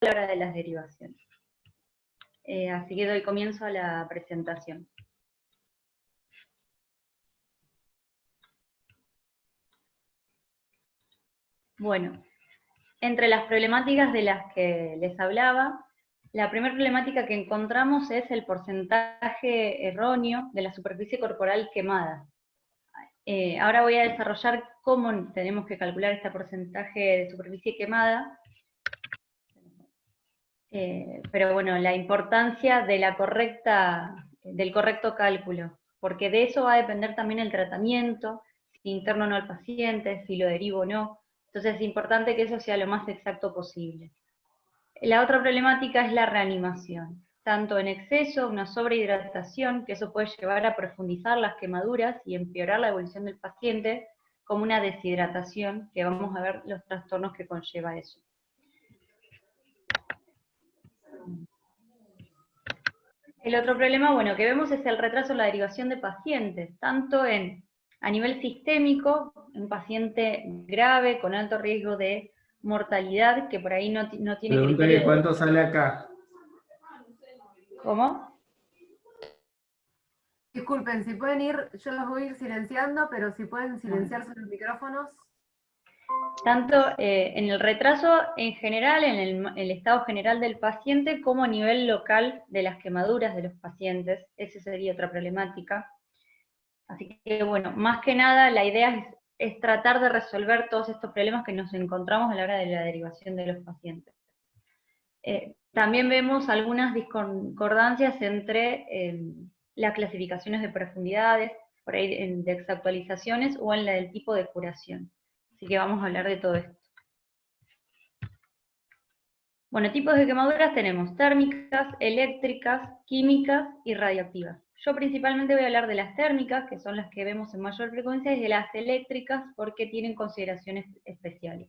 la hora de las derivaciones. Así que doy comienzo a la presentación. Bueno, entre las problemáticas de las que les hablaba, la primera problemática que encontramos es el porcentaje erróneo de la superficie corporal quemada. Ahora voy a desarrollar cómo tenemos que calcular este porcentaje de superficie quemada, pero bueno, la importancia de del correcto cálculo, porque de eso va a depender también el tratamiento, si interno o no al paciente, si lo derivo o no. Entonces es importante que eso sea lo más exacto posible. La otra problemática es la reanimación, tanto en exceso, una sobrehidratación, que eso puede llevar a profundizar las quemaduras y empeorar la evolución del paciente, como una deshidratación, que vamos a ver los trastornos que conlleva eso. El otro problema, bueno, que vemos es el retraso en la derivación de pacientes, tanto a nivel sistémico, un paciente grave con alto riesgo de mortalidad, que por ahí no tiene criterio. ¿Cuánto sale acá? ¿Cómo? Disculpen, si pueden ir, yo los voy a ir silenciando, pero si pueden silenciarse los micrófonos. Tanto en el retraso en general, en el estado general del paciente, como a nivel local de las quemaduras de los pacientes. Esa sería otra problemática. Así que, bueno, más que nada la idea es tratar de resolver todos estos problemas que nos encontramos a la hora de la derivación de los pacientes. También vemos algunas discordancias entre las clasificaciones de profundidades, por ahí de exactualizaciones, o en la del tipo de curación. Así que vamos a hablar de todo esto. Bueno, tipos de quemaduras tenemos térmicas, eléctricas, químicas y radiactivas. Yo principalmente voy a hablar de las térmicas, que son las que vemos en mayor frecuencia, y de las eléctricas porque tienen consideraciones especiales.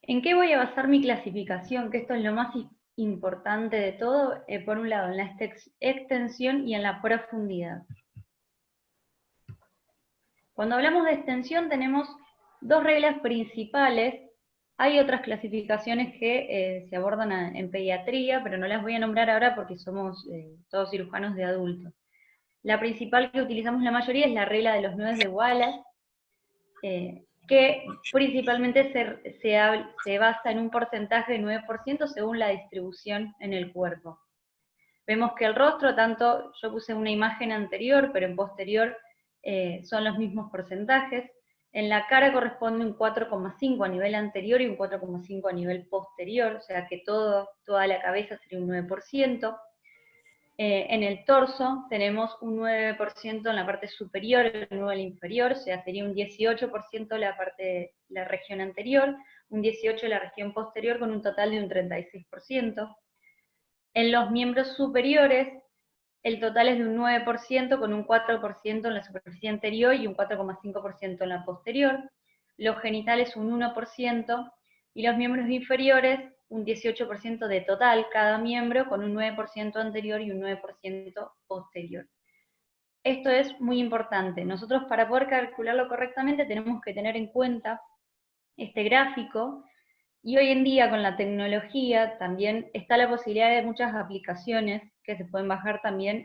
¿En qué voy a basar mi clasificación? Que esto es lo más importante de todo, por un lado en la extensión y en la profundidad. Cuando hablamos de extensión tenemos dos reglas principales. Hay otras clasificaciones que se abordan en pediatría, pero no las voy a nombrar ahora porque somos todos cirujanos de adultos. La principal que utilizamos la mayoría es la regla de los 9 de Wallace, que principalmente se basa en un porcentaje de 9% según la distribución en el cuerpo. Vemos que el rostro, tanto, yo puse una imagen anterior, pero en posterior son los mismos porcentajes. En la cara corresponde un 4,5 a nivel anterior y un 4,5 a nivel posterior, o sea que toda la cabeza sería un 9%. En el torso tenemos un 9% en la parte superior, el 9% en la inferior, o sea, sería un 18% la región anterior, un 18% la región posterior, con un total de un 36%. En los miembros superiores, el total es de un 9%, con un 4% en la superficie anterior y un 4,5% en la posterior. Los genitales un 1%, y los miembros inferiores un 18% de total cada miembro, con un 9% anterior y un 9% posterior. Esto es muy importante. Nosotros, para poder calcularlo correctamente, tenemos que tener en cuenta este gráfico, y hoy en día con la tecnología también está la posibilidad de muchas aplicaciones que se pueden bajar también,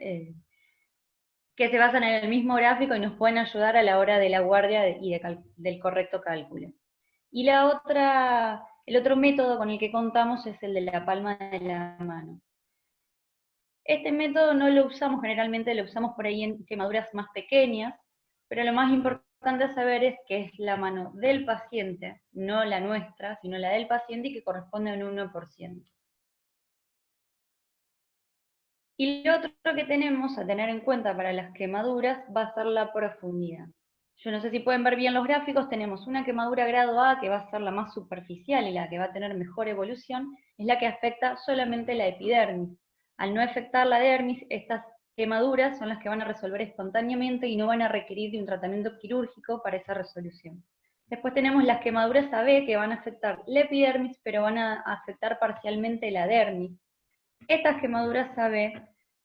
que se basan en el mismo gráfico y nos pueden ayudar a la hora de la guardia y del correcto cálculo. Y el otro método con el que contamos es el de la palma de la mano. Este método no lo usamos generalmente, lo usamos por ahí en quemaduras más pequeñas, pero lo más importante a saber es que es la mano del paciente, no la nuestra, sino la del paciente, y que corresponde a un 1%. Y lo otro que tenemos a tener en cuenta para las quemaduras va a ser la profundidad. Yo no sé si pueden ver bien los gráficos, tenemos una quemadura grado A, que va a ser la más superficial y la que va a tener mejor evolución, es la que afecta solamente la epidermis. Al no afectar la dermis, estas quemaduras son las que van a resolver espontáneamente y no van a requerir de un tratamiento quirúrgico para esa resolución. Después tenemos las quemaduras AB, que van a afectar la epidermis, pero van a afectar parcialmente la dermis. Estas quemaduras AB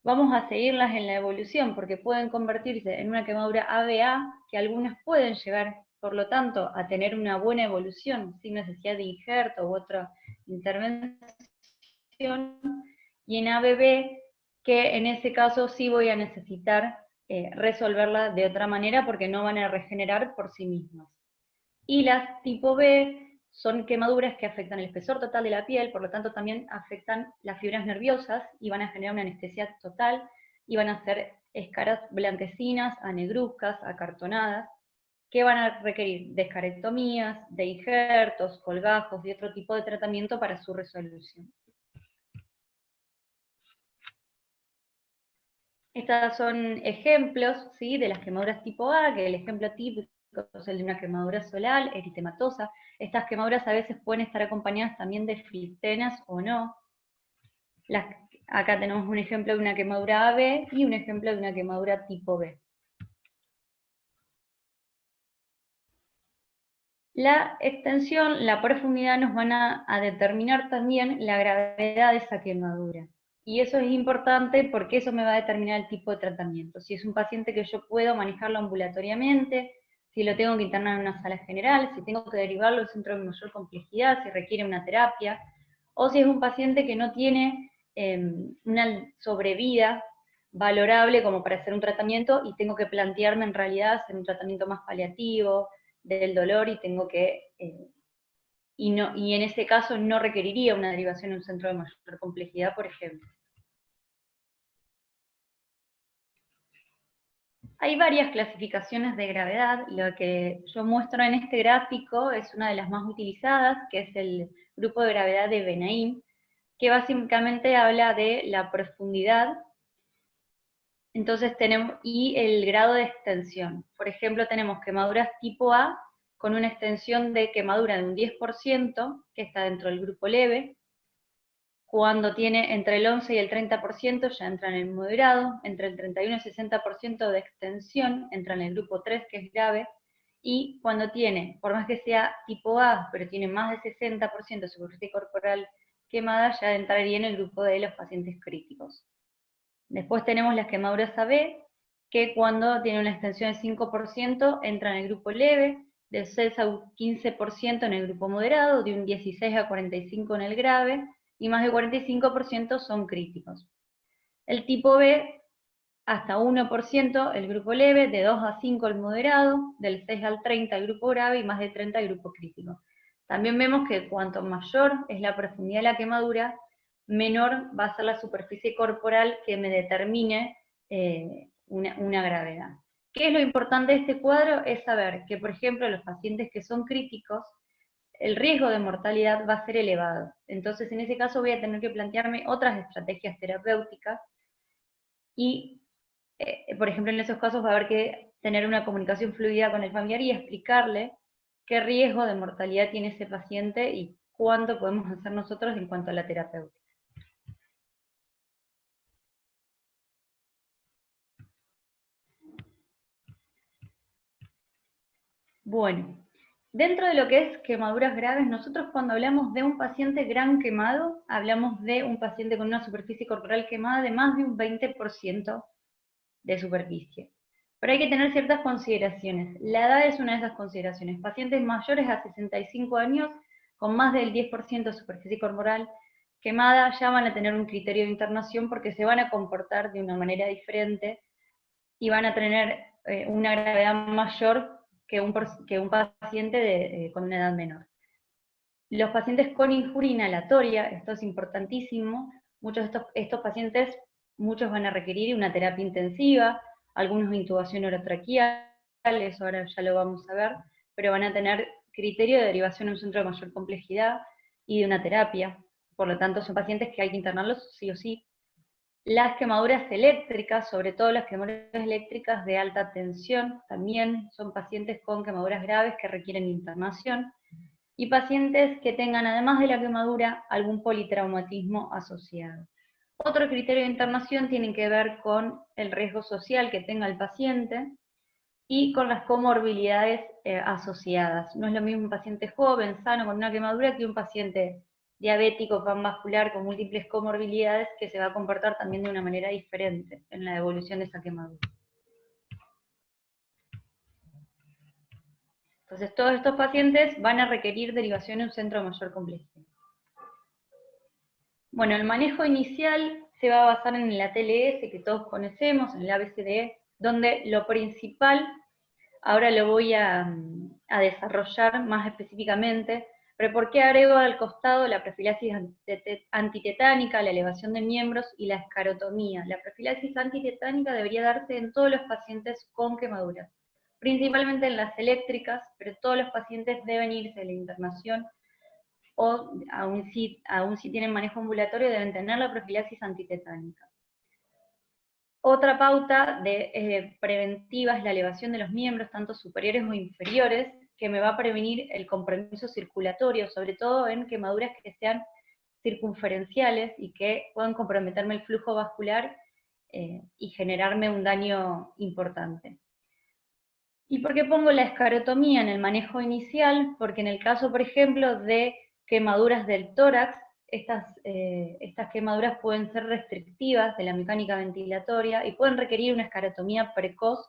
vamos a seguirlas en la evolución, porque pueden convertirse en una quemadura ABA, que algunas pueden llegar por lo tanto, a tener una buena evolución, sin necesidad de injerto u otra intervención, y en ABB, que en ese caso sí voy a necesitar resolverla de otra manera porque no van a regenerar por sí mismas. Y las tipo B son quemaduras que afectan el espesor total de la piel, por lo tanto también afectan las fibras nerviosas y van a generar una anestesia total y van a ser escaras blanquecinas, anegruzcas, acartonadas, que van a requerir de escarectomías, de injertos, colgajos y otro tipo de tratamiento para su resolución. Estos son ejemplos, ¿sí?, de las quemaduras tipo A, que el ejemplo típico es el de una quemadura solar, eritematosa. Estas quemaduras a veces pueden estar acompañadas también de filtenas o no. Acá tenemos un ejemplo de una quemadura AB y un ejemplo de una quemadura tipo B. La extensión, la profundidad nos van a determinar también la gravedad de esa quemadura. Y eso es importante porque eso me va a determinar el tipo de tratamiento. Si es un paciente que yo puedo manejarlo ambulatoriamente, si lo tengo que internar en una sala general, si tengo que derivarlo al centro de mayor complejidad, si requiere una terapia, o si es un paciente que no tiene una sobrevida valorable como para hacer un tratamiento y tengo que plantearme en realidad hacer un tratamiento más paliativo del dolor y tengo que... y en ese caso no requeriría una derivación en un centro de mayor complejidad, por ejemplo. Hay varias clasificaciones de gravedad. Lo que yo muestro en este gráfico es una de las más utilizadas, que es el grupo de gravedad de Benaim, que básicamente habla de la profundidad. Entonces tenemos, y el grado de extensión. Por ejemplo, tenemos quemaduras tipo A, con una extensión de quemadura de un 10%, que está dentro del grupo leve. Cuando tiene entre el 11 y el 30% ya entra en el moderado, entre el 31 y el 60% de extensión entra en el grupo 3, que es grave, y cuando tiene, por más que sea tipo A, pero tiene más de 60% de superficie corporal quemada, ya entraría en el grupo de los pacientes críticos. Después tenemos las quemaduras AB, que cuando tiene una extensión de 5% entra en el grupo leve, del 6 a 15% en el grupo moderado, de un 16 a 45% en el grave, y más del 45% son críticos. El tipo B, hasta 1% el grupo leve, de 2 a 5 el moderado, del 6 al 30 el grupo grave y más de 30 el grupo crítico. También vemos que cuanto mayor es la profundidad de la quemadura, menor va a ser la superficie corporal que me determine una gravedad. ¿Qué es lo importante de este cuadro? Es saber que, por ejemplo, los pacientes que son críticos, el riesgo de mortalidad va a ser elevado. Entonces, en ese caso voy a tener que plantearme otras estrategias terapéuticas y, por ejemplo, en esos casos va a haber que tener una comunicación fluida con el familiar y explicarle qué riesgo de mortalidad tiene ese paciente y cuánto podemos hacer nosotros en cuanto a la terapéutica. Bueno, dentro de lo que es quemaduras graves, nosotros cuando hablamos de un paciente gran quemado, hablamos de un paciente con una superficie corporal quemada de más de un 20% de superficie. Pero hay que tener ciertas consideraciones. La edad es una de esas consideraciones. Pacientes mayores a 65 años, con más del 10% de superficie corporal quemada, ya van a tener un criterio de internación porque se van a comportar de una manera diferente y van a tener una gravedad mayor que un paciente con una edad menor. Los pacientes con injuria inhalatoria, esto es importantísimo, muchos de estos pacientes, muchos van a requerir una terapia intensiva, algunos de intubación orotraqueal, eso ahora ya lo vamos a ver, pero van a tener criterio de derivación en un centro de mayor complejidad y de una terapia, por lo tanto son pacientes que hay que internarlos sí o sí. Las quemaduras eléctricas, sobre todo las quemaduras eléctricas de alta tensión, también son pacientes con quemaduras graves que requieren internación, y pacientes que tengan, además de la quemadura, algún politraumatismo asociado. Otro criterio de internación tiene que ver con el riesgo social que tenga el paciente y con las comorbilidades asociadas. No es lo mismo un paciente joven, sano, con una quemadura, que un paciente diabético, panvascular, con múltiples comorbilidades, que se va a comportar también de una manera diferente en la evolución de esa quemadura. Entonces todos estos pacientes van a requerir derivación en un centro de mayor complejidad. Bueno, el manejo inicial se va a basar en el ATLS que todos conocemos, en el ABCDE, donde lo principal, ahora lo voy a desarrollar más específicamente, pero ¿por qué agrego al costado la profilaxis antitetánica, la elevación de miembros y la escarotomía? La profilaxis antitetánica debería darse en todos los pacientes con quemaduras, principalmente en las eléctricas, pero todos los pacientes deben irse de la internación, o aún si tienen manejo ambulatorio deben tener la profilaxis antitetánica. Otra pauta preventiva es la elevación de los miembros, tanto superiores o inferiores, que me va a prevenir el compromiso circulatorio, sobre todo en quemaduras que sean circunferenciales y que puedan comprometerme el flujo vascular y generarme un daño importante. ¿Y por qué pongo la escarotomía en el manejo inicial? Porque en el caso, por ejemplo, de quemaduras del tórax, estas quemaduras pueden ser restrictivas de la mecánica ventilatoria y pueden requerir una escarotomía precoz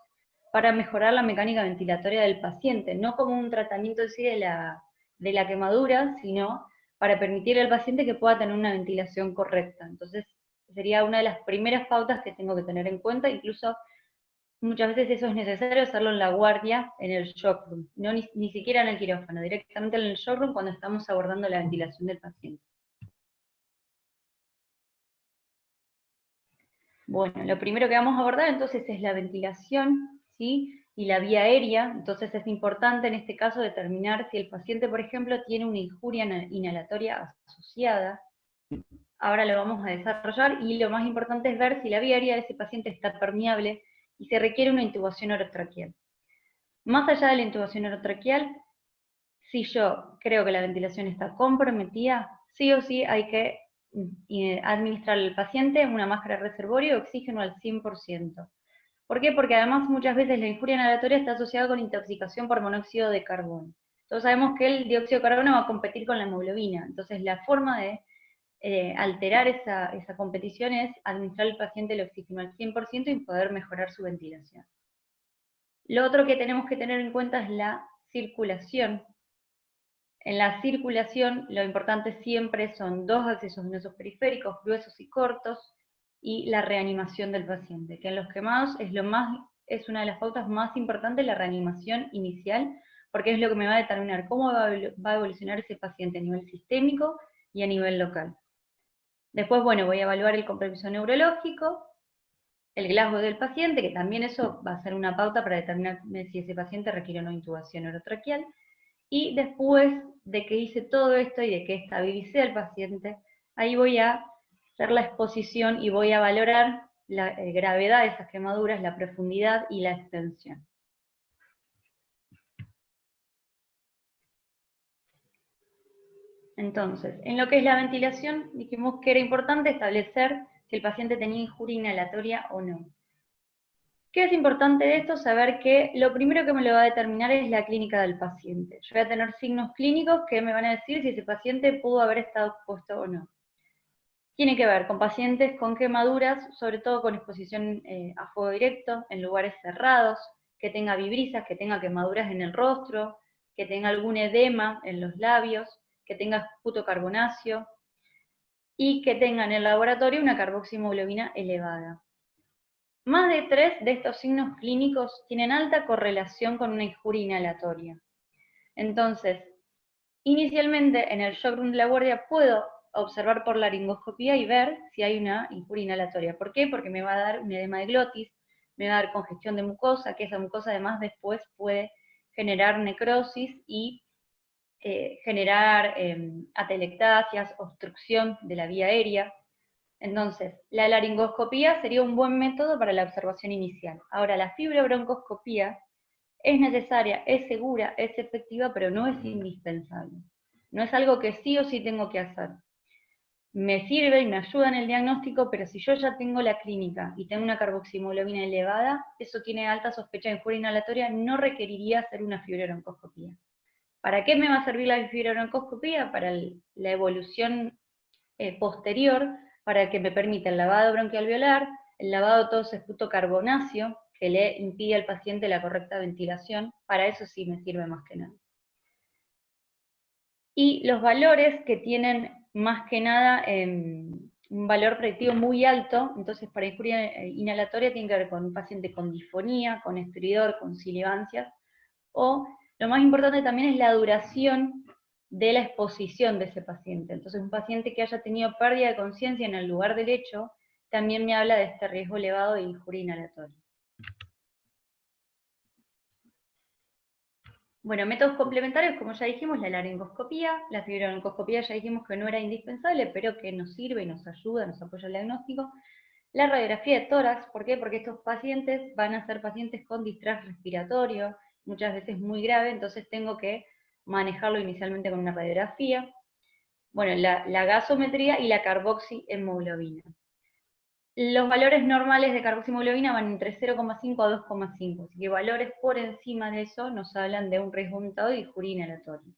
para mejorar la mecánica ventilatoria del paciente, no como un tratamiento en sí de la quemadura, sino para permitir al paciente que pueda tener una ventilación correcta. Entonces, sería una de las primeras pautas que tengo que tener en cuenta, incluso muchas veces eso es necesario hacerlo en la guardia, en el shock room, no ni siquiera en el quirófano, directamente en el shock room cuando estamos abordando la ventilación del paciente. Bueno, lo primero que vamos a abordar entonces es la ventilación, ¿sí? Y la vía aérea. Entonces es importante en este caso determinar si el paciente, por ejemplo, tiene una injuria inhalatoria asociada. Ahora lo vamos a desarrollar, y lo más importante es ver si la vía aérea de ese paciente está permeable y se requiere una intubación orotraqueal. Más allá de la intubación orotraqueal, si yo creo que la ventilación está comprometida, sí o sí hay que administrar al paciente una máscara reservorio de oxígeno al 100%. ¿Por qué? Porque además muchas veces la injuria inhalatoria está asociada con intoxicación por monóxido de carbono. Entonces sabemos que el dióxido de carbono va a competir con la hemoglobina. Entonces la forma de alterar esa competición es administrar al paciente el oxígeno al 100% y poder mejorar su ventilación. Lo otro que tenemos que tener en cuenta es la circulación. En la circulación, lo importante siempre son dos accesos venosos periféricos, gruesos y cortos, y la reanimación del paciente, que en los quemados es una de las pautas más importantes, la reanimación inicial, porque es lo que me va a determinar cómo va a evolucionar ese paciente a nivel sistémico y a nivel local. Después, bueno, voy a evaluar el compromiso neurológico, el Glasgow del paciente, que también eso va a ser una pauta para determinar si ese paciente requiere o no intubación orotraqueal. Y después de que hice todo esto y de que estabilicé al paciente, ahí voy a hacer la exposición y voy a valorar la gravedad de esas quemaduras, la profundidad y la extensión. Entonces, en lo que es la ventilación, dijimos que era importante establecer si el paciente tenía injuria inhalatoria o no. ¿Qué es importante de esto? Saber que lo primero que me lo va a determinar es la clínica del paciente. Yo voy a tener signos clínicos que me van a decir si ese paciente pudo haber estado expuesto o no. Tiene que ver con pacientes con quemaduras, sobre todo con exposición a fuego directo, en lugares cerrados, que tenga vibrisas, que tenga quemaduras en el rostro, que tenga algún edema en los labios, que tenga esputo carbonáceo, y que tenga en el laboratorio una carboxihemoglobina elevada. Más de 3 de estos signos clínicos tienen alta correlación con una injuria inhalatoria. Entonces, inicialmente en el shock room de la guardia puedo observar por laringoscopía y ver si hay una injuria inhalatoria. ¿Por qué? Porque me va a dar un edema de glotis, me va a dar congestión de mucosa, que esa mucosa además después puede generar necrosis y generar atelectasias, obstrucción de la vía aérea. Entonces, la laringoscopía sería un buen método para la observación inicial. Ahora, la fibrobroncoscopía es necesaria, es segura, es efectiva, pero no es indispensable. No es algo que sí o sí tengo que hacer. Me sirve y me ayuda en el diagnóstico, pero si yo ya tengo la clínica y tengo una carboxihemoglobina elevada, eso tiene alta sospecha de injuria inhalatoria, no requeriría hacer una fibrobroncoscopía. ¿Para qué me va a servir la fibrobroncoscopía? Para la evolución posterior, para que me permita el lavado bronquialveolar, el lavado todo esputo carbonáceo, que le impide al paciente la correcta ventilación. Para eso sí me sirve más que nada. Y los valores que tienen más que nada un valor predictivo muy alto, entonces para injuria inhalatoria tiene que ver con un paciente con disfonía, con estridor, con sibilancias, o lo más importante también es la duración de la exposición de ese paciente. Entonces un paciente que haya tenido pérdida de conciencia en el lugar del hecho, también me habla de este riesgo elevado de injuria inhalatoria. Bueno, métodos complementarios, como ya dijimos, la laringoscopía, la fibrobroncoscopía ya dijimos que no era indispensable, pero que nos sirve y nos ayuda, nos apoya el diagnóstico. La radiografía de tórax, ¿por qué? Porque estos pacientes van a ser pacientes con distrés respiratorio, muchas veces muy grave, entonces tengo que manejarlo inicialmente con una radiografía. Bueno, la gasometría y la carboxihemoglobina. Los valores normales de carboxihemoglobina van entre 0,5 a 2,5, así que valores por encima de eso nos hablan de un riesgo aumentado de injuria inhalatoria.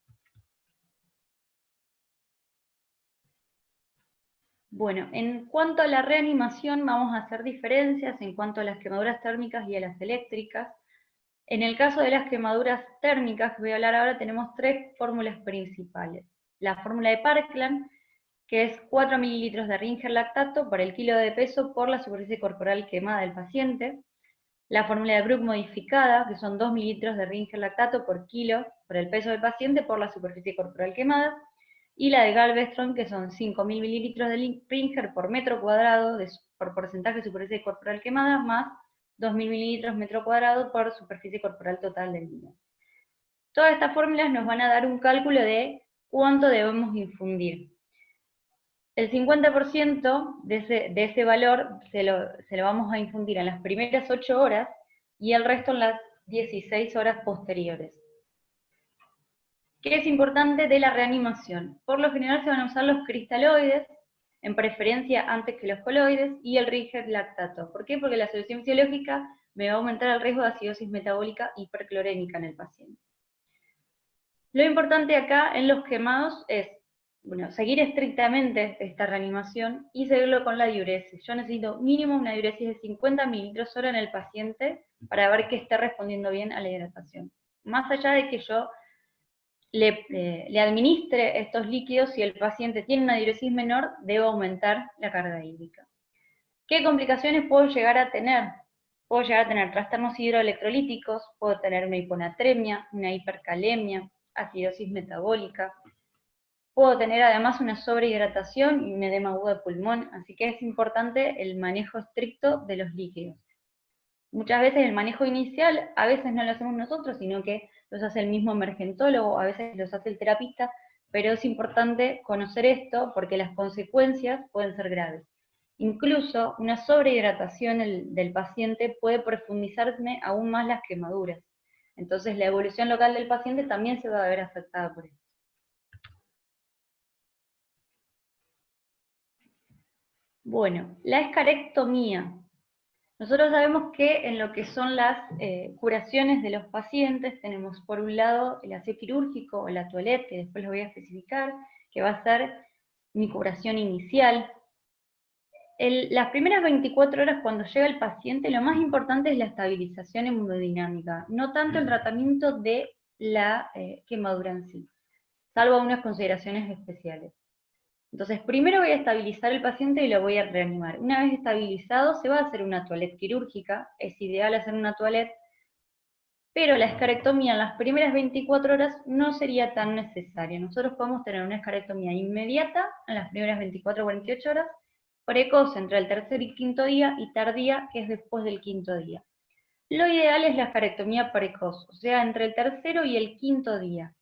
Bueno, en cuanto a la reanimación vamos a hacer diferencias en cuanto a las quemaduras térmicas y a las eléctricas. En el caso de las quemaduras térmicas, que voy a hablar ahora, tenemos tres fórmulas principales. La fórmula de Parkland, que es 4 mililitros de Ringer lactato por el kilo de peso por la superficie corporal quemada del paciente. La fórmula de Brook modificada, que son 2 mililitros de Ringer lactato por kilo por el peso del paciente por la superficie corporal quemada. Y la de Galveston, que son 5.000 mililitros de Ringer por metro cuadrado por porcentaje de superficie corporal quemada, más 2.000 mililitros metro cuadrado por superficie corporal total del niño. Todas estas fórmulas nos van a dar un cálculo de cuánto debemos infundir. El 50% de ese valor se lo vamos a infundir en las primeras 8 horas y el resto en las 16 horas posteriores. ¿Qué es importante de la reanimación? Por lo general se van a usar los cristaloides, en preferencia antes que los coloides, y el Ringer lactato. ¿Por qué? Porque la solución fisiológica me va a aumentar el riesgo de acidosis metabólica hiperclorémica en el paciente. Lo importante acá en los quemados es, bueno, seguir estrictamente esta reanimación y seguirlo con la diuresis. Yo necesito mínimo una diuresis de 50 mililitros hora en el paciente para ver que esté respondiendo bien a la hidratación. Más allá de que yo le administre estos líquidos, si el paciente tiene una diuresis menor, debo aumentar la carga hídrica. ¿Qué complicaciones puedo llegar a tener? Puedo llegar a tener trastornos hidroelectrolíticos, puedo tener una hiponatremia, una hipercalemia, acidosis metabólica, puedo tener además una sobrehidratación y un edema agudo de pulmón, así que es importante el manejo estricto de los líquidos. Muchas veces el manejo inicial, a veces no lo hacemos nosotros, sino que los hace el mismo emergentólogo, a veces los hace el terapista, pero es importante conocer esto porque las consecuencias pueden ser graves. Incluso una sobrehidratación del paciente puede profundizarme aún más las quemaduras. Entonces la evolución local del paciente también se va a ver afectada por esto. Bueno, la escarectomía. Nosotros sabemos que en lo que son las curaciones de los pacientes tenemos por un lado el aseo quirúrgico o la toilette, que después lo voy a especificar, que va a ser mi curación inicial. Las primeras 24 horas cuando llega el paciente, lo más importante es la estabilización hemodinámica, no tanto el tratamiento de la quemadura en sí, salvo algunas consideraciones especiales. Entonces, primero voy a estabilizar el paciente y lo voy a reanimar. Una vez estabilizado, se va a hacer una toilette quirúrgica, es ideal hacer una toilette, pero la escarectomía en las primeras 24 horas no sería tan necesaria. Nosotros podemos tener una escarectomía inmediata en las primeras 24 o 48 horas, precoz entre el tercer y quinto día, y tardía, que es después del quinto día. Lo ideal es la escarectomía precoz, o sea, entre el tercero y el quinto día.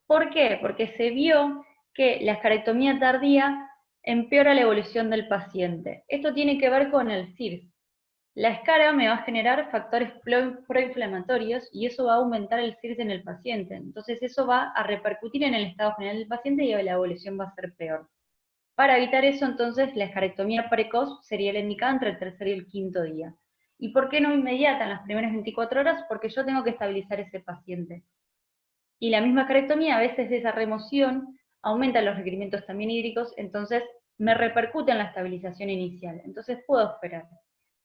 ¿Por qué? Porque se vio que la escarectomía tardía empeora la evolución del paciente. Esto tiene que ver con el CIRS. La escara me va a generar factores proinflamatorios y eso va a aumentar el CIRS en el paciente. Entonces eso va a repercutir en el estado general del paciente y la evolución va a ser peor. Para evitar eso, entonces, la escarectomía precoz sería la indicada entre el tercer y el quinto día. ¿Y por qué no inmediata en las primeras 24 horas? Porque yo tengo que estabilizar ese paciente. Y la misma escarectomía, a veces esa remoción aumenta los requerimientos también hídricos, entonces me repercute en la estabilización inicial. Entonces puedo esperar.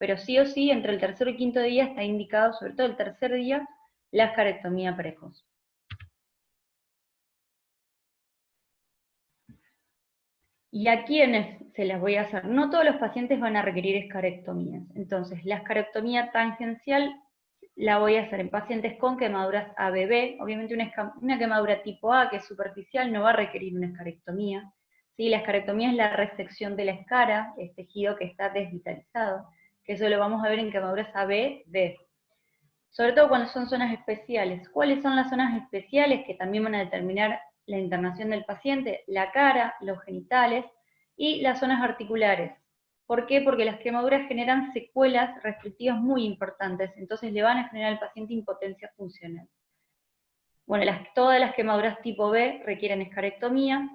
pero sí o sí, entre el tercer y quinto día está indicado, sobre todo el tercer día, la escarectomía precoz. ¿Y a quiénes se las voy a hacer? No todos los pacientes van a requerir escarectomías. Entonces, la escarectomía tangencial la voy a hacer en pacientes con quemaduras ABB. Obviamente una quemadura tipo A, que es superficial, no va a requerir una escarectomía. ¿Sí? La escarectomía es la resección de la escara, el tejido que está desvitalizado, que eso lo vamos a ver en quemaduras ABB. Sobre todo cuando son zonas especiales. ¿Cuáles son las zonas especiales que también van a determinar la internación del paciente? La cara, los genitales y las zonas articulares. ¿Por qué? Porque las quemaduras generan secuelas restrictivas muy importantes, entonces le van a generar al paciente impotencia funcional. Bueno, todas las quemaduras tipo B requieren escarectomía,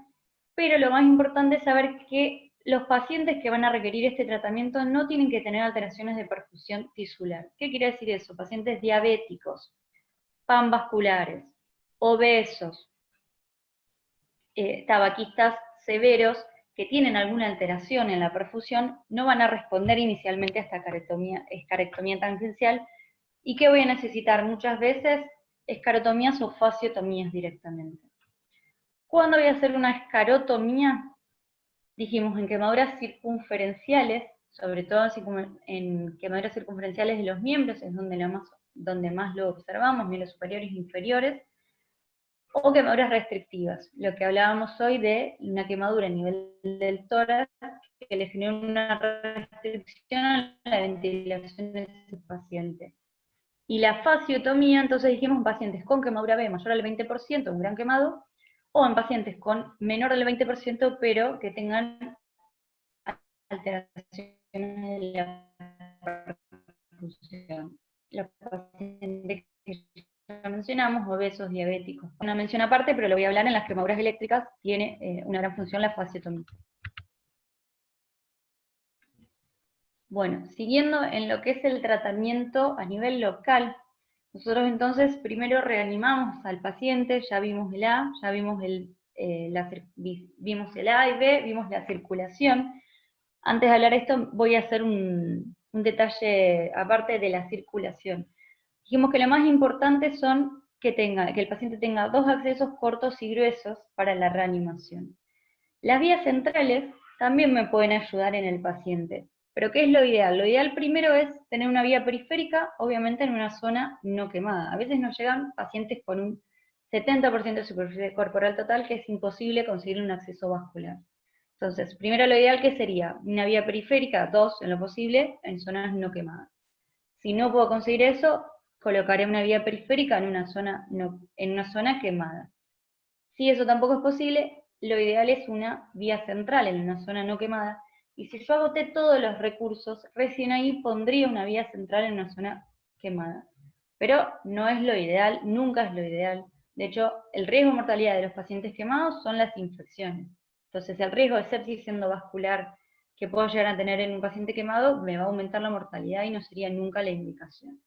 pero lo más importante es saber que los pacientes que van a requerir este tratamiento no tienen que tener alteraciones de perfusión tisular. ¿Qué quiere decir eso? Pacientes diabéticos, panvasculares, obesos, tabaquistas severos que tienen alguna alteración en la perfusión no van a responder inicialmente a esta escarectomía tangencial. ¿Y qué voy a necesitar? Muchas veces escarotomías o fasciotomías directamente. ¿Cuándo voy a hacer una escarotomía? Dijimos en quemaduras circunferenciales, sobre todo en quemaduras circunferenciales de los miembros, es donde más lo observamos, miembros superiores e inferiores, o quemaduras restrictivas, lo que hablábamos hoy de una quemadura a nivel del tórax que le genera una restricción a la ventilación de ese paciente. Y la fasciotomía, entonces dijimos en pacientes con quemadura B mayor al 20%, un gran quemado, o en pacientes con menor del 20%, pero que tengan alteraciones de la perfusión. Los pacientes que ya mencionamos, obesos, diabéticos. Una mención aparte, pero lo voy a hablar en las quemaduras eléctricas, tiene una gran función la fasciotomía. Bueno, siguiendo en lo que es el tratamiento a nivel local, nosotros entonces primero reanimamos al paciente, ya vimos el A, ya vimos vimos el A y B, vimos la circulación. Antes de hablar de esto, voy a hacer un detalle aparte de la circulación. Dijimos que lo más importante son que el paciente tenga 2 accesos cortos y gruesos para la reanimación. Las vías centrales también me pueden ayudar en el paciente, pero ¿qué es lo ideal? Lo ideal primero es tener una vía periférica, obviamente en una zona no quemada. A veces nos llegan pacientes con un 70% de superficie corporal total que es imposible conseguir un acceso vascular. Entonces, primero lo ideal que sería una vía periférica, 2 en lo posible, en zonas no quemadas. Si no puedo conseguir eso, colocaré una vía periférica en una zona quemada. Si eso tampoco es posible, lo ideal es una vía central en una zona no quemada, y si yo agoté todos los recursos, recién ahí pondría una vía central en una zona quemada. Pero no es lo ideal, nunca es lo ideal. De hecho, el riesgo de mortalidad de los pacientes quemados son las infecciones. Entonces, el riesgo de sepsis endovascular que puedo llegar a tener en un paciente quemado me va a aumentar la mortalidad y no sería nunca la indicación.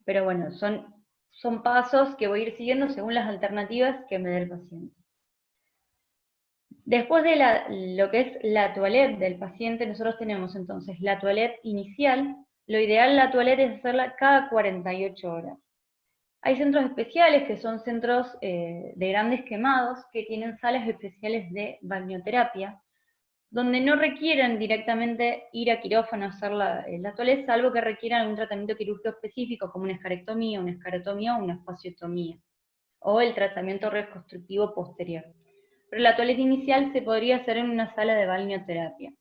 Pero bueno, son pasos que voy a ir siguiendo según las alternativas que me dé el paciente. Después de lo que es la toilette del paciente, nosotros tenemos entonces la toilette inicial. Lo ideal la toilette es hacerla cada 48 horas. Hay centros especiales que son centros de grandes quemados que tienen salas especiales de balneoterapia, donde no requieren directamente ir a quirófano a hacer la toilette, salvo que requieran un tratamiento quirúrgico específico, como una escarectomía o una fasciotomía, o el tratamiento reconstructivo posterior. Pero la toilette inicial se podría hacer en una sala de balneoterapia.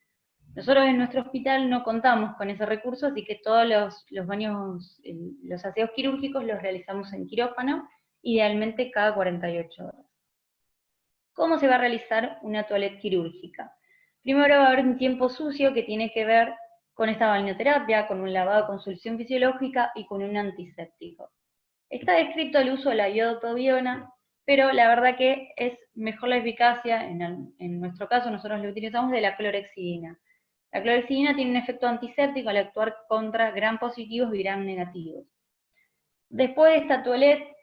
Nosotros en nuestro hospital no contamos con ese recurso, así que todos los baños, los aseos quirúrgicos los realizamos en quirófano, idealmente cada 48 horas. ¿Cómo se va a realizar una toilette quirúrgica? Primero va a haber un tiempo sucio que tiene que ver con esta balneoterapia, con un lavado con solución fisiológica y con un antiséptico. Está descrito el uso de la iodotobiona, pero la verdad que es mejor la eficacia, en nuestro caso nosotros lo utilizamos de la clorexidina. La clorexidina tiene un efecto antiséptico al actuar contra gram positivos y gram negativos. Después de esta toilette,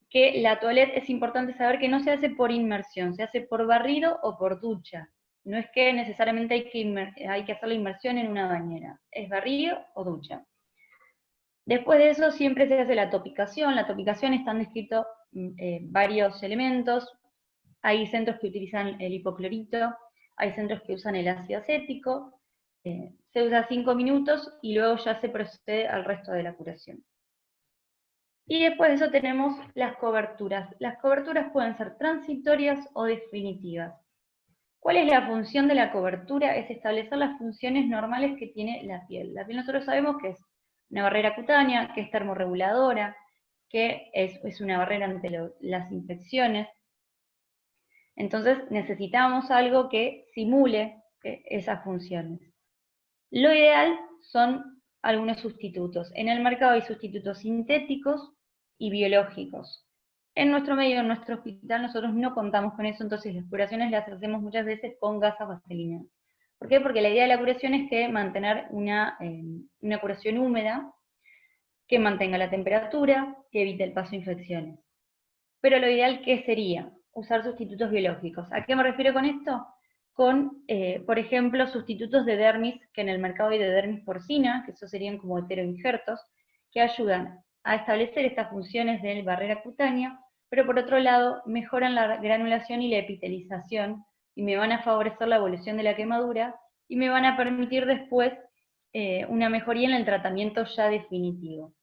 que la toilette es importante saber que no se hace por inmersión, se hace por barrido o por ducha. No es que necesariamente hay que hacer la inmersión en una bañera, es barrido o ducha. Después de eso siempre se hace la topicación están descritos varios elementos, hay centros que utilizan el hipoclorito, hay centros que usan el ácido acético, se usa 5 minutos y luego ya se procede al resto de la curación. Y después de eso tenemos las coberturas. Las coberturas pueden ser transitorias o definitivas. ¿Cuál es la función de la cobertura? Es establecer las funciones normales que tiene la piel. La piel nosotros sabemos que es una barrera cutánea, que es termorreguladora, que es una barrera ante las infecciones. Entonces necesitamos algo que simule esas funciones. Lo ideal son algunos sustitutos. En el mercado hay sustitutos sintéticos y biológicos. En nuestro medio, en nuestro hospital, nosotros no contamos con eso, entonces las curaciones las hacemos muchas veces con gasas vaselinas. ¿Por qué? Porque la idea de la curación es que mantener una curación húmeda, que mantenga la temperatura, que evite el paso de infecciones. Pero lo ideal, ¿qué sería? Usar sustitutos biológicos. ¿A qué me refiero con esto? Con, por ejemplo, sustitutos de dermis, que en el mercado hay de dermis porcina, que esos serían como heteroinjertos, que ayudan a establecer estas funciones de barrera cutánea, pero por otro lado mejoran la granulación y la epitelización, y me van a favorecer la evolución de la quemadura, y me van a permitir después una mejoría en el tratamiento ya definitivo.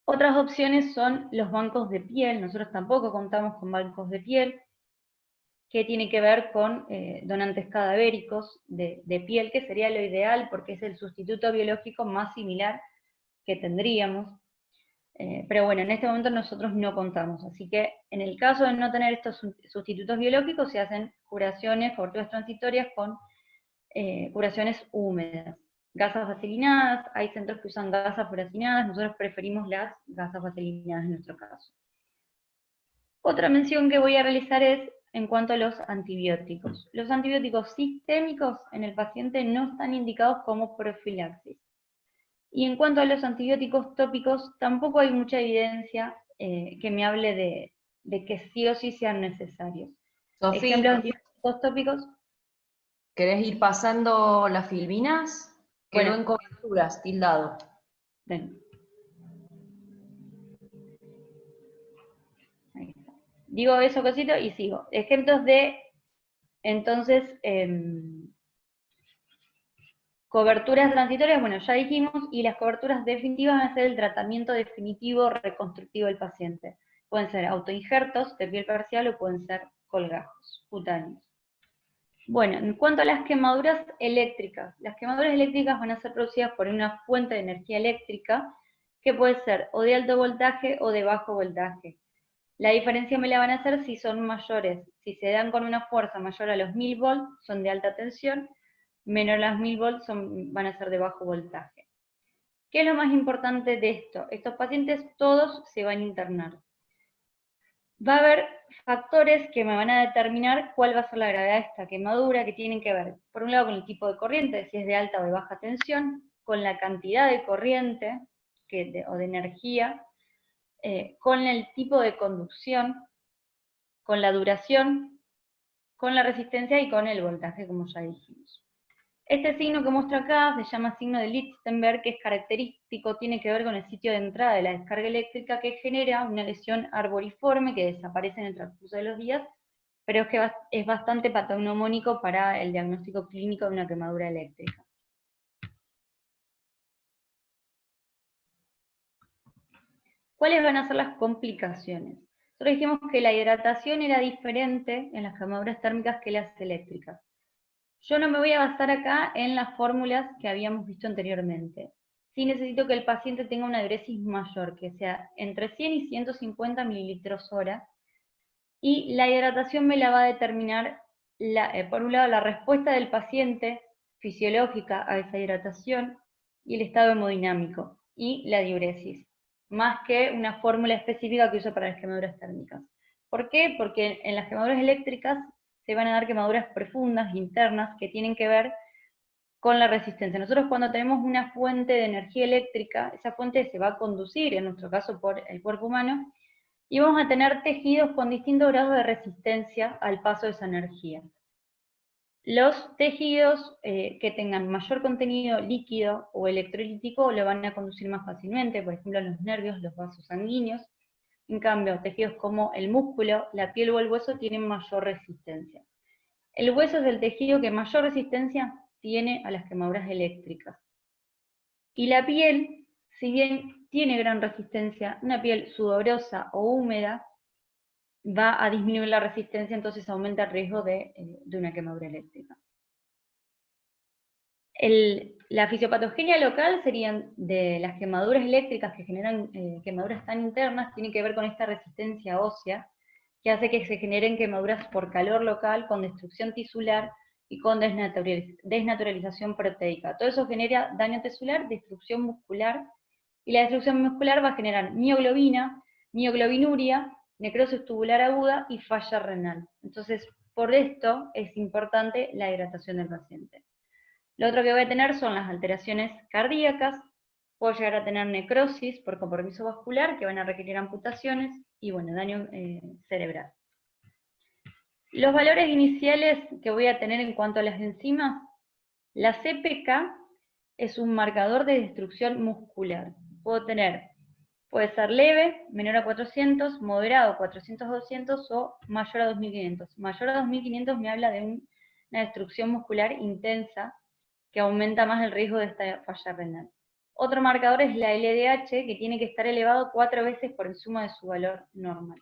Otras opciones son los bancos de piel, nosotros tampoco contamos con bancos de piel, que tiene que ver con donantes cadavéricos de piel, que sería lo ideal porque es el sustituto biológico más similar que tendríamos. Pero bueno, en este momento nosotros no contamos, así que en el caso de no tener estos sustitutos biológicos se hacen curaciones, coberturas transitorias con curaciones húmedas. Gasas vaselinadas, hay centros que usan gasas furacinadas, nosotros preferimos las gasas vaselinadas en nuestro caso. Otra mención que voy a realizar es en cuanto a los antibióticos. Los antibióticos sistémicos en el paciente no están indicados como profilaxis. Y en cuanto a los antibióticos tópicos, tampoco hay mucha evidencia que me hable de que sí o sí sean necesarios. Sofía, Ejemplos de antibióticos tópicos. ¿querés ir pasando las filminas? Quedó Bueno. en coberturas, tildado. Ven. Ahí está. Digo eso cosito y sigo. Ejemplos de, entonces, coberturas transitorias, bueno, ya dijimos, y las coberturas definitivas van a ser el tratamiento definitivo reconstructivo del paciente. Pueden ser autoinjertos de piel parcial o pueden ser colgajos cutáneos. Bueno, en cuanto a las quemaduras eléctricas, las quemaduras eléctricas van a ser producidas por una fuente de energía eléctrica que puede ser o de alto voltaje o de bajo voltaje. La diferencia me la van a hacer si son mayores, si se dan con una fuerza mayor a los 1000 volts, son de alta tensión, menor a las 1000 volts van a ser de bajo voltaje. ¿Qué es lo más importante de esto? Estos pacientes todos se van a internar. Va a haber factores que me van a determinar cuál va a ser la gravedad de esta quemadura, que tienen que ver, por un lado, con el tipo de corriente, si es de alta o de baja tensión, con la cantidad de corriente o de energía, con el tipo de conducción, con la duración, con la resistencia y con el voltaje, como ya dijimos. Este signo que muestro acá se llama signo de Lichtenberg, que es característico, tiene que ver con el sitio de entrada de la descarga eléctrica, que genera una lesión arboriforme que desaparece en el transcurso de los días, pero es que es bastante patognomónico para el diagnóstico clínico de una quemadura eléctrica. ¿Cuáles van a ser las complicaciones? Nosotros dijimos que la hidratación era diferente en las quemaduras térmicas que las eléctricas. Yo no me voy a basar acá en las fórmulas que habíamos visto anteriormente. Sí necesito que el paciente tenga una diuresis mayor, que sea entre 100 y 150 mililitros hora, y la hidratación me la va a determinar, por un lado, la respuesta del paciente fisiológica a esa hidratación, y el estado hemodinámico, y la diuresis, más que una fórmula específica que uso para las quemaduras térmicas. ¿Por qué? Porque en las quemaduras eléctricas se van a dar quemaduras profundas, internas, que tienen que ver con la resistencia. Nosotros cuando tenemos una fuente de energía eléctrica, esa fuente se va a conducir, en nuestro caso por el cuerpo humano, y vamos a tener tejidos con distintos grados de resistencia al paso de esa energía. Los tejidos que tengan mayor contenido líquido o electrolítico lo van a conducir más fácilmente, por ejemplo los nervios, los vasos sanguíneos. En cambio, tejidos como el músculo, la piel o el hueso tienen mayor resistencia. El hueso es el tejido que mayor resistencia tiene a las quemaduras eléctricas. Y la piel, si bien tiene gran resistencia, una piel sudorosa o húmeda va a disminuir la resistencia, entonces aumenta el riesgo de una quemadura eléctrica. La fisiopatogenia local serían de las quemaduras eléctricas que generan quemaduras tan internas, tiene que ver con esta resistencia ósea, que hace que se generen quemaduras por calor local, con destrucción tisular y con desnaturalización proteica. Todo eso genera daño tisular, destrucción muscular, y la destrucción muscular va a generar mioglobina, mioglobinuria, necrosis tubular aguda y falla renal. Entonces, por esto es importante la hidratación del paciente. Lo otro que voy a tener son las alteraciones cardíacas, puedo llegar a tener necrosis por compromiso vascular, que van a requerir amputaciones, y bueno, daño cerebral. Los valores iniciales que voy a tener en cuanto a las enzimas, la CPK es un marcador de destrucción muscular. Puede ser leve, menor a 400, moderado 400-200 o mayor a 2500. Mayor a 2500 me habla de una destrucción muscular intensa que aumenta más el riesgo de esta falla renal. Otro marcador es la LDH, que tiene que estar elevado 4 veces por encima de su valor normal.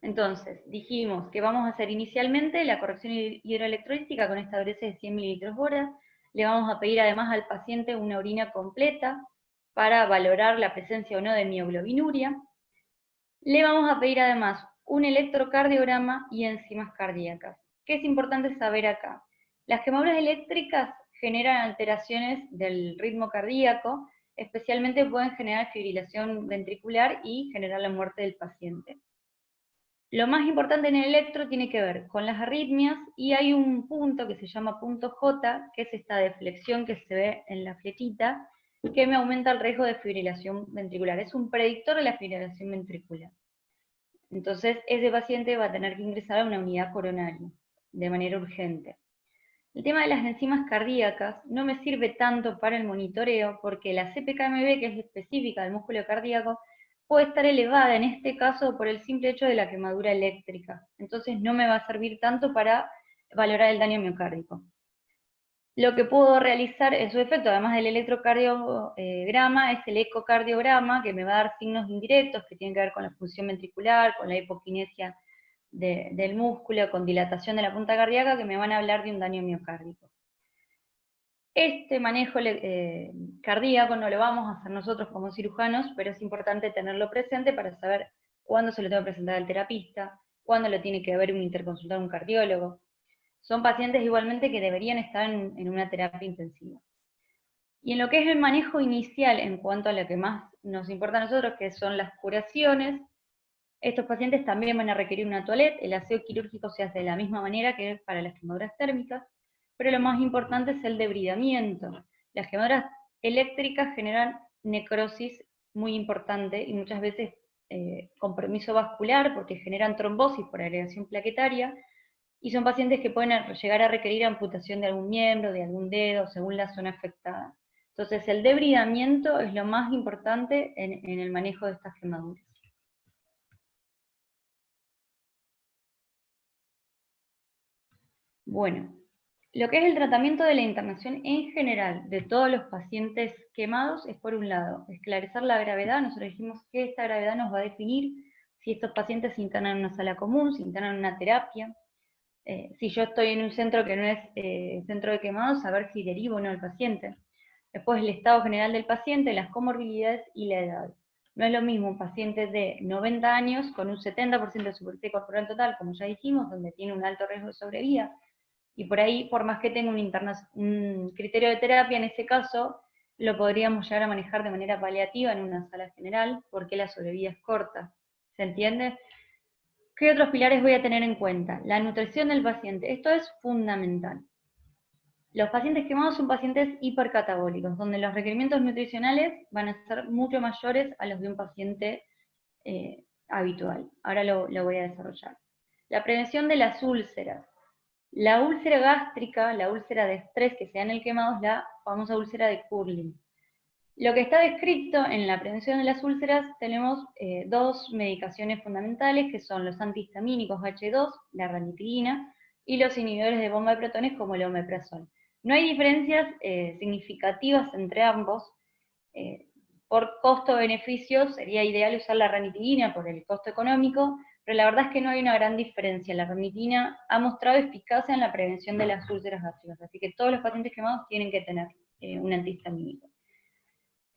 Entonces, dijimos que vamos a hacer inicialmente la corrección hidroelectrolítica con esta dureza de 100 ml/hora. Le vamos a pedir además al paciente una orina completa para valorar la presencia o no de mioglobinuria. Le vamos a pedir además un electrocardiograma y enzimas cardíacas. ¿Qué es importante saber acá? Las quemaduras eléctricas generan alteraciones del ritmo cardíaco, especialmente pueden generar fibrilación ventricular y generar la muerte del paciente. Lo más importante en el electro tiene que ver con las arritmias, y hay un punto que se llama punto J, que es esta deflexión que se ve en la flechita, que me aumenta el riesgo de fibrilación ventricular. Es un predictor de la fibrilación ventricular. Entonces, ese paciente va a tener que ingresar a una unidad coronaria, de manera urgente. El tema de las enzimas cardíacas no me sirve tanto para el monitoreo, porque la CPKMB, que es específica del músculo cardíaco, puede estar elevada en este caso por el simple hecho de la quemadura eléctrica. Entonces no me va a servir tanto para valorar el daño miocárdico. Lo que puedo realizar en su efecto, además del electrocardiograma, es el ecocardiograma, que me va a dar signos indirectos que tienen que ver con la función ventricular, con la hipoquinesia del músculo, con dilatación de la punta cardíaca, que me van a hablar de un daño miocárdico. Este manejo cardíaco no lo vamos a hacer nosotros como cirujanos, pero es importante tenerlo presente para saber cuándo se lo tengo que presentar al terapista, cuándo lo tiene que ver un interconsultar un cardiólogo. Son pacientes igualmente que deberían estar en una terapia intensiva. Y en lo que es el manejo inicial, en cuanto a lo que más nos importa a nosotros, que son las curaciones, estos pacientes también van a requerir una toalette. El aseo quirúrgico se hace de la misma manera que para las quemaduras térmicas, pero lo más importante es el debridamiento. Las quemaduras eléctricas generan necrosis muy importante y muchas veces compromiso vascular, porque generan trombosis por agregación plaquetaria, y son pacientes que pueden llegar a requerir amputación de algún miembro, de algún dedo, según la zona afectada. Entonces el debridamiento es lo más importante en el manejo de estas quemaduras. Bueno, lo que es el tratamiento de la internación en general de todos los pacientes quemados es, por un lado, esclarecer la gravedad. Nosotros dijimos que esta gravedad nos va a definir si estos pacientes se internan en una sala común, se internan en una terapia. Si yo estoy en un centro que no es centro de quemados, saber si derivo o no al paciente. Después el estado general del paciente, las comorbilidades y la edad. No es lo mismo un paciente de 90 años con un 70% de superficie corporal total, como ya dijimos, donde tiene un alto riesgo de sobrevida, y por ahí, por más que tenga un criterio de terapia, en ese caso, lo podríamos llegar a manejar de manera paliativa en una sala general, porque la sobrevida es corta. ¿Se entiende? ¿Qué otros pilares voy a tener en cuenta? La nutrición del paciente. Esto es fundamental. Los pacientes quemados son pacientes hipercatabólicos, donde los requerimientos nutricionales van a ser mucho mayores a los de un paciente habitual. Ahora lo voy a desarrollar. La prevención de las úlceras. La úlcera gástrica, la úlcera de estrés que se da en el quemado es la famosa úlcera de Curling. Lo que está descrito en la prevención de las úlceras, tenemos dos medicaciones fundamentales, que son los antihistamínicos H2, la ranitidina, y los inhibidores de bomba de protones como el omeprazol. No hay diferencias significativas entre ambos. Por costo-beneficio sería ideal usar la ranitidina por el costo económico, pero la verdad es que no hay una gran diferencia. La ranitidina ha mostrado eficacia en la prevención de las úlceras gástricas, así que todos los pacientes quemados tienen que tener un antihistamínico.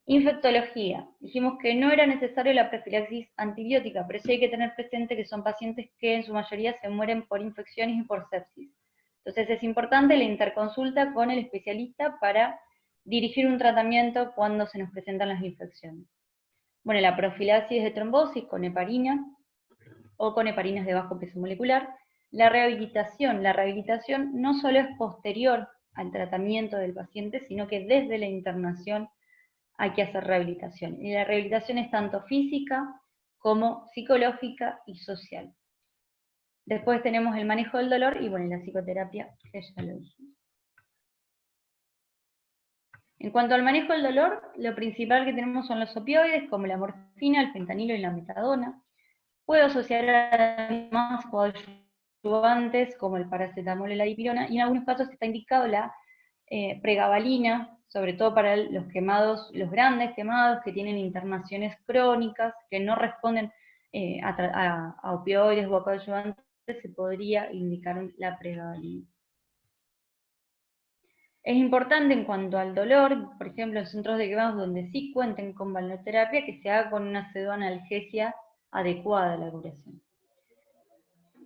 Infectología. Dijimos que no era necesario la profilaxis antibiótica, pero sí hay que tener presente que son pacientes que en su mayoría se mueren por infecciones y por sepsis. Entonces es importante la interconsulta con el especialista para dirigir un tratamiento cuando se nos presentan las infecciones. Bueno, la profilaxis de trombosis con heparina o con heparinas de bajo peso molecular. La rehabilitación no solo es posterior al tratamiento del paciente, sino que desde la internación hay que hacer rehabilitación. Y la rehabilitación es tanto física como psicológica y social. Después tenemos el manejo del dolor y bueno, la psicoterapia, que ya lo dijimos. En cuanto al manejo del dolor, lo principal que tenemos son los opioides, como la morfina, el fentanilo y la metadona. Puedo asociar además coadyuvantes como el paracetamol y la dipirona, y en algunos casos está indicado la pregabalina, sobre todo para los quemados, los grandes quemados que tienen internaciones crónicas, que no responden a opioides o a coadyuvantes, se podría indicar la pregabalina. Es importante en cuanto al dolor, por ejemplo, en centros de quemados donde sí cuenten con balneoterapia, que se haga con una pseudoanalgesia adecuada a la curación.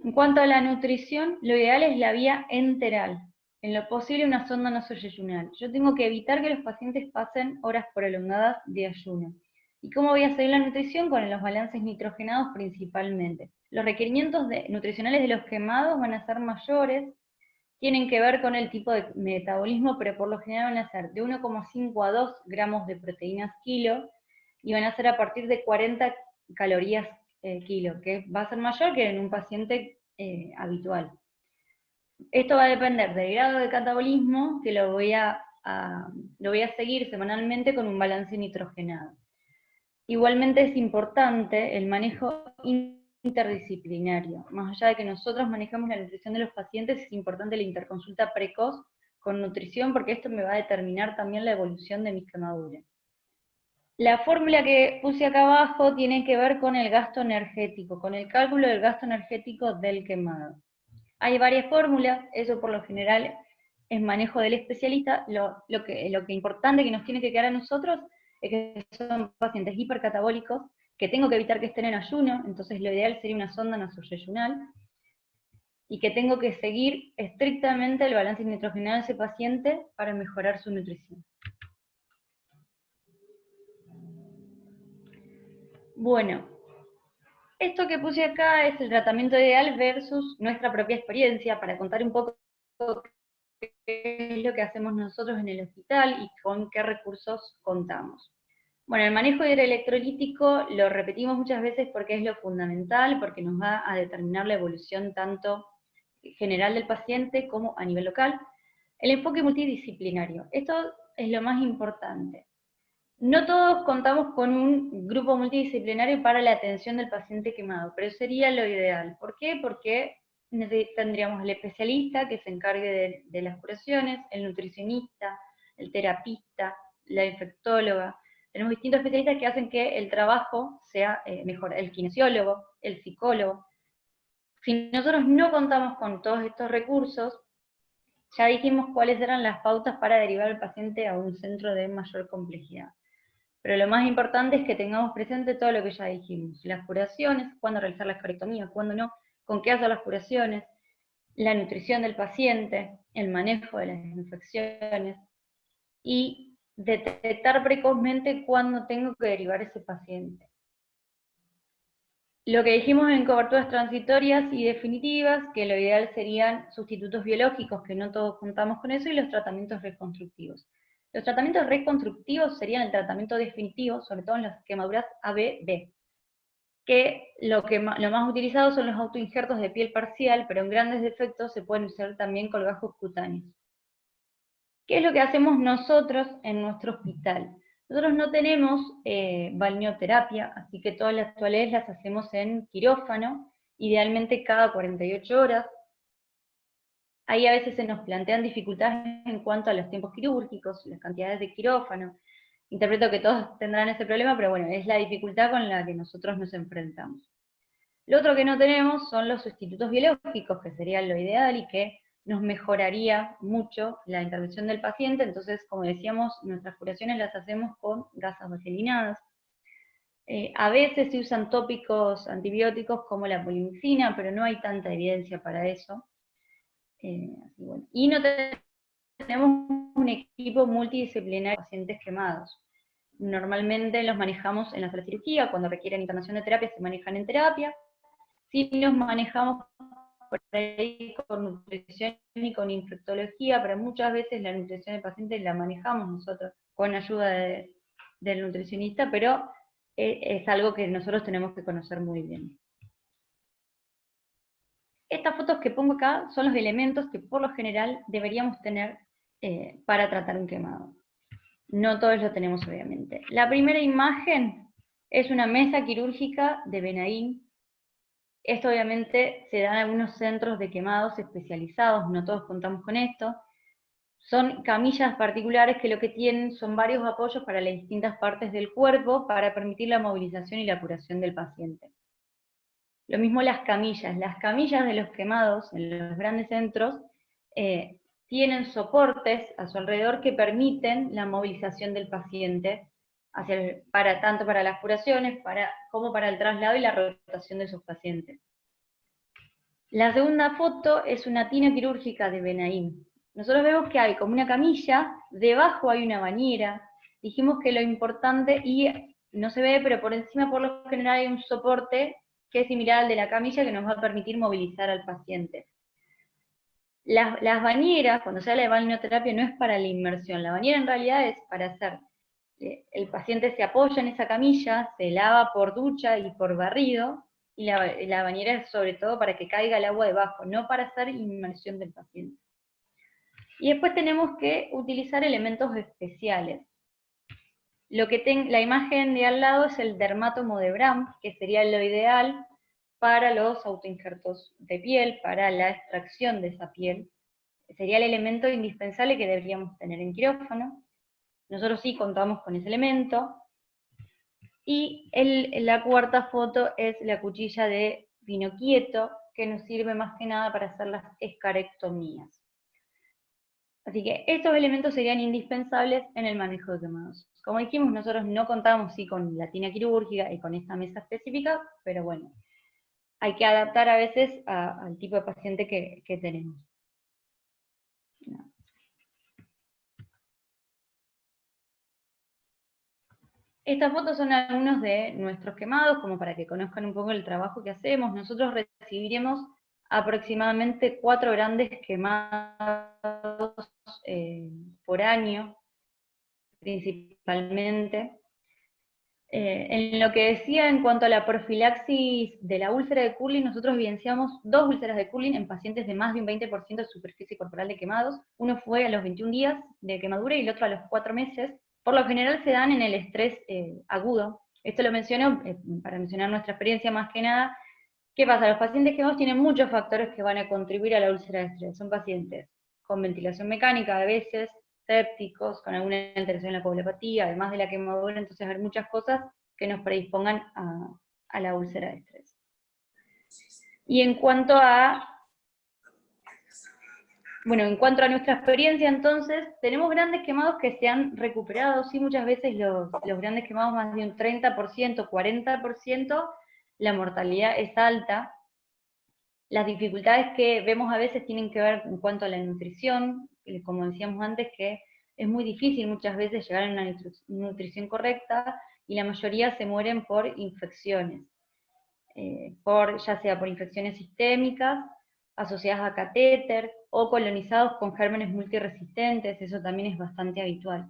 En cuanto a la nutrición, lo ideal es la vía enteral, en lo posible una sonda nasoyeyunal. Yo tengo que evitar que los pacientes pasen horas prolongadas de ayuno. ¿Y cómo voy a seguir la nutrición? Con los balances nitrogenados principalmente. Los requerimientos nutricionales de los quemados van a ser mayores, tienen que ver con el tipo de metabolismo, pero por lo general van a ser de 1,5 a 2 gramos de proteínas kilo, y van a ser a partir de 40 calorías kilo, que va a ser mayor que en un paciente habitual. Esto va a depender del grado de catabolismo, que lo voy a seguir semanalmente con un balance nitrogenado. Igualmente es importante el manejo interdisciplinario. Más allá de que nosotros manejamos la nutrición de los pacientes, es importante la interconsulta precoz con nutrición, porque esto me va a determinar también la evolución de mis quemaduras. La fórmula que puse acá abajo tiene que ver con el gasto energético, con el cálculo del gasto energético del quemado. Hay varias fórmulas, eso por lo general es manejo del especialista. Lo que importante que nos tiene que quedar a nosotros es que son pacientes hipercatabólicos, que tengo que evitar que estén en ayuno, entonces lo ideal sería una sonda nasoyeyunal, y que tengo que seguir estrictamente el balance nitrogenado de ese paciente para mejorar su nutrición. Bueno, esto que puse acá es el tratamiento ideal versus nuestra propia experiencia, para contar un poco qué es lo que hacemos nosotros en el hospital y con qué recursos contamos. Bueno, el manejo hidroelectrolítico lo repetimos muchas veces porque es lo fundamental, porque nos va a determinar la evolución tanto general del paciente como a nivel local. El enfoque multidisciplinario, esto es lo más importante. No todos contamos con un grupo multidisciplinario para la atención del paciente quemado, pero sería lo ideal. ¿Por qué? Porque tendríamos el especialista que se encargue de las curaciones, el nutricionista, el terapista, la infectóloga. Tenemos distintos especialistas que hacen que el trabajo sea mejor, el kinesiólogo, el psicólogo. Si nosotros no contamos con todos estos recursos, ya dijimos cuáles eran las pautas para derivar al paciente a un centro de mayor complejidad. Pero lo más importante es que tengamos presente todo lo que ya dijimos. Las curaciones, cuándo realizar la escarectomía, cuándo no, con qué hacer las curaciones, la nutrición del paciente, el manejo de las infecciones, y detectar precozmente cuándo tengo que derivar ese paciente. Lo que dijimos en coberturas transitorias y definitivas, que lo ideal serían sustitutos biológicos, que no todos contamos con eso, y los tratamientos reconstructivos. Los tratamientos reconstructivos serían el tratamiento definitivo, sobre todo en las quemaduras AB-B. que lo más utilizado son los autoinjertos de piel parcial, pero en grandes defectos se pueden usar también colgajos cutáneos. ¿Qué es lo que hacemos nosotros en nuestro hospital? Nosotros no tenemos balneoterapia, así que todas las toaletas las hacemos en quirófano, idealmente cada 48 horas. Ahí a veces se nos plantean dificultades en cuanto a los tiempos quirúrgicos, las cantidades de quirófano. Interpreto que todos tendrán ese problema, pero bueno, es la dificultad con la que nosotros nos enfrentamos. Lo otro que no tenemos son los sustitutos biológicos, que sería lo ideal y que nos mejoraría mucho la intervención del paciente. Entonces, como decíamos, nuestras curaciones las hacemos con gasas vaselinadas. A veces se usan tópicos antibióticos como la polimixina, pero no hay tanta evidencia para eso. Y no tenemos un equipo multidisciplinario de pacientes quemados. Normalmente los manejamos en la sala de cirugía, cuando requieren internación de terapia se manejan en terapia. Si nos manejamos por ahí con nutrición y con infectología, pero muchas veces la nutrición del paciente la manejamos nosotros con ayuda del nutricionista, pero es algo que nosotros tenemos que conocer muy bien. Estas fotos que pongo acá son los elementos que por lo general deberíamos tener para tratar un quemado. No todos lo tenemos, obviamente. La primera imagen es una mesa quirúrgica de Benaín. Esto obviamente se da en algunos centros de quemados especializados, no todos contamos con esto. Son camillas particulares que lo que tienen son varios apoyos para las distintas partes del cuerpo para permitir la movilización y la curación del paciente. Lo mismo las camillas de los quemados en los grandes centros tienen soportes a su alrededor que permiten la movilización del paciente, tanto para las curaciones como para el traslado y la rotación de sus pacientes. La segunda foto es una tina quirúrgica de Benaín. Nosotros vemos que hay como una camilla, debajo hay una bañera. Dijimos que lo importante, y no se ve, pero por encima por lo general hay un soporte que es similar al de la camilla que nos va a permitir movilizar al paciente. Las bañeras, cuando se habla de balneoterapia, no es para la inmersión, la bañera en realidad es para hacer, el paciente se apoya en esa camilla, se lava por ducha y por barrido, y la bañera es sobre todo para que caiga el agua debajo, no para hacer inmersión del paciente. Y después tenemos que utilizar elementos especiales. La imagen de al lado es el dermátomo de Bram, que sería lo ideal para los autoinjertos de piel, para la extracción de esa piel. Sería el elemento indispensable que deberíamos tener en quirófano. Nosotros sí contamos con ese elemento. Y la cuarta foto es la cuchilla de vino quieto, que nos sirve más que nada para hacer las escarectomías. Así que estos elementos serían indispensables en el manejo de quemados. Como dijimos, nosotros no contamos sí con la tina quirúrgica y con esta mesa específica, pero bueno, hay que adaptar a veces al tipo de paciente que tenemos. No. Estas fotos son algunos de nuestros quemados, como para que conozcan un poco el trabajo que hacemos. Nosotros recibiremos aproximadamente 4 grandes quemados por año, principalmente. En lo que decía en cuanto a la profilaxis de la úlcera de Curlin, nosotros evidenciamos 2 úlceras de Curlin en pacientes de más de un 20% de superficie corporal de quemados. Uno fue a los 21 días de quemadura y el otro a los 4 meses. Por lo general se dan en el estrés agudo. Esto lo menciono para mencionar nuestra experiencia más que nada. ¿Qué pasa? Los pacientes quemados tienen muchos factores que van a contribuir a la úlcera de estrés. Son pacientes con ventilación mecánica a veces, sépticos, con alguna alteración en la coagulopatía, además de la quemadura, entonces hay muchas cosas que nos predispongan a la úlcera de estrés. Y en cuanto a nuestra experiencia, entonces, tenemos grandes quemados que se han recuperado, sí, muchas veces los grandes quemados más de un 30%, 40%, la mortalidad es alta. Las dificultades que vemos a veces tienen que ver en cuanto a la nutrición, como decíamos antes, que es muy difícil muchas veces llegar a una nutrición correcta, y la mayoría se mueren por infecciones, ya sea por infecciones sistémicas, asociadas a catéter, o colonizados con gérmenes multiresistentes, eso también es bastante habitual.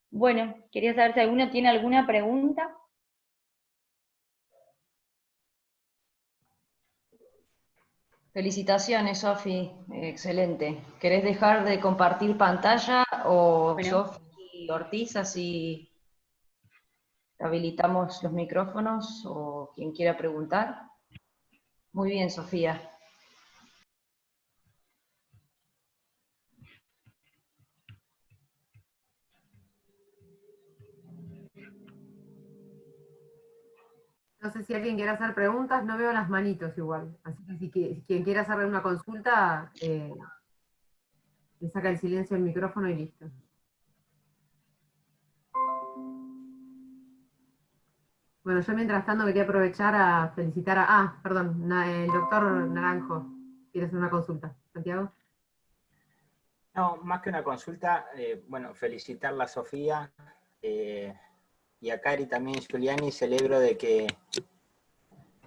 Bueno, quería saber si alguno tiene alguna pregunta. Felicitaciones, Sofi, excelente. ¿Querés dejar de compartir pantalla o Bueno. Sofi Ortiz, así habilitamos los micrófonos o quien quiera preguntar? Muy bien, Sofía. No sé si alguien quiere hacer preguntas, no veo las manitos igual. Así que si quien quiera hacer una consulta, le saca el silencio al micrófono y listo. Bueno, yo mientras tanto quería aprovechar a felicitar perdón, el doctor Naranjo quiere hacer una consulta. ¿Santiago? No, más que una consulta, bueno, felicitarla a Sofía y a Cari también, Giuliani, celebro de que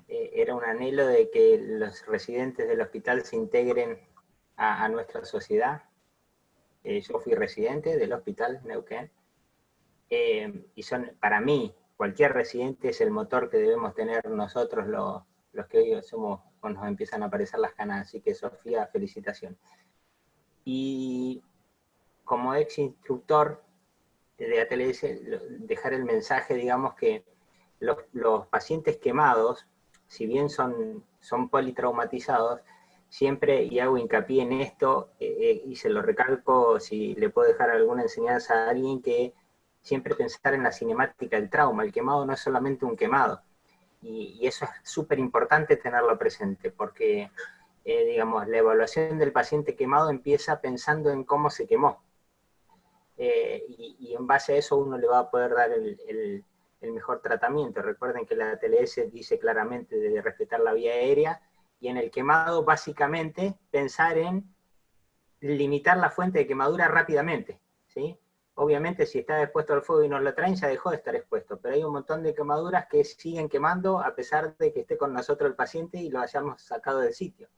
era un anhelo de que los residentes del hospital se integren a nuestra sociedad. Yo fui residente del hospital Neuquén y para mí, cualquier residente es el motor que debemos tener nosotros los que hoy somos, cuando nos empiezan a aparecer las canas, así que Sofía, felicitaciones. Y como ex instructor de ATLS, dejar el mensaje, digamos, que los pacientes quemados, si bien son politraumatizados, siempre, y hago hincapié en esto, y se lo recalco si le puedo dejar alguna enseñanza a alguien, que siempre pensar en la cinemática del trauma. El quemado no es solamente un quemado, y eso es súper importante tenerlo presente, porque digamos, la evaluación del paciente quemado empieza pensando en cómo se quemó. Y en base a eso uno le va a poder dar el mejor tratamiento. Recuerden que la ATLS dice claramente de respetar la vía aérea, y en el quemado básicamente pensar en limitar la fuente de quemadura rápidamente, ¿sí? Obviamente si está expuesto al fuego y nos lo traen, ya dejó de estar expuesto, pero hay un montón de quemaduras que siguen quemando a pesar de que esté con nosotros el paciente y lo hayamos sacado del sitio.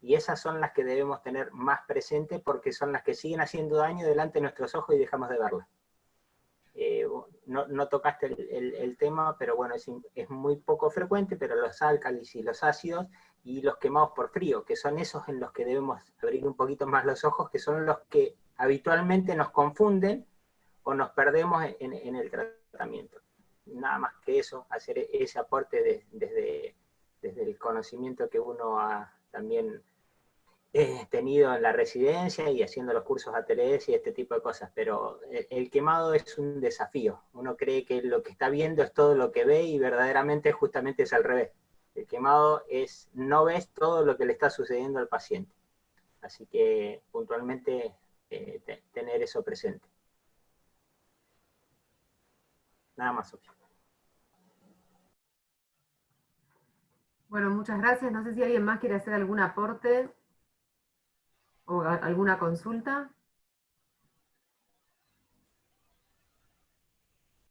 Y esas son las que debemos tener más presentes, porque son las que siguen haciendo daño delante de nuestros ojos y dejamos de verlas. No tocaste el tema, pero bueno, es muy poco frecuente, pero los álcalis y los ácidos y los quemados por frío, que son esos en los que debemos abrir un poquito más los ojos, que son los que habitualmente nos confunden o nos perdemos en el tratamiento. Nada más que eso, hacer ese aporte desde el conocimiento que uno ha también tenido en la residencia y haciendo los cursos ATLS y este tipo de cosas, pero el quemado es un desafío. Uno cree que lo que está viendo es todo lo que ve, y verdaderamente justamente es al revés. El quemado es, no ves todo lo que le está sucediendo al paciente. Así que puntualmente tener eso presente. Nada más, Sofía. Bueno, muchas gracias. No sé si alguien más quiere hacer algún aporte o alguna consulta.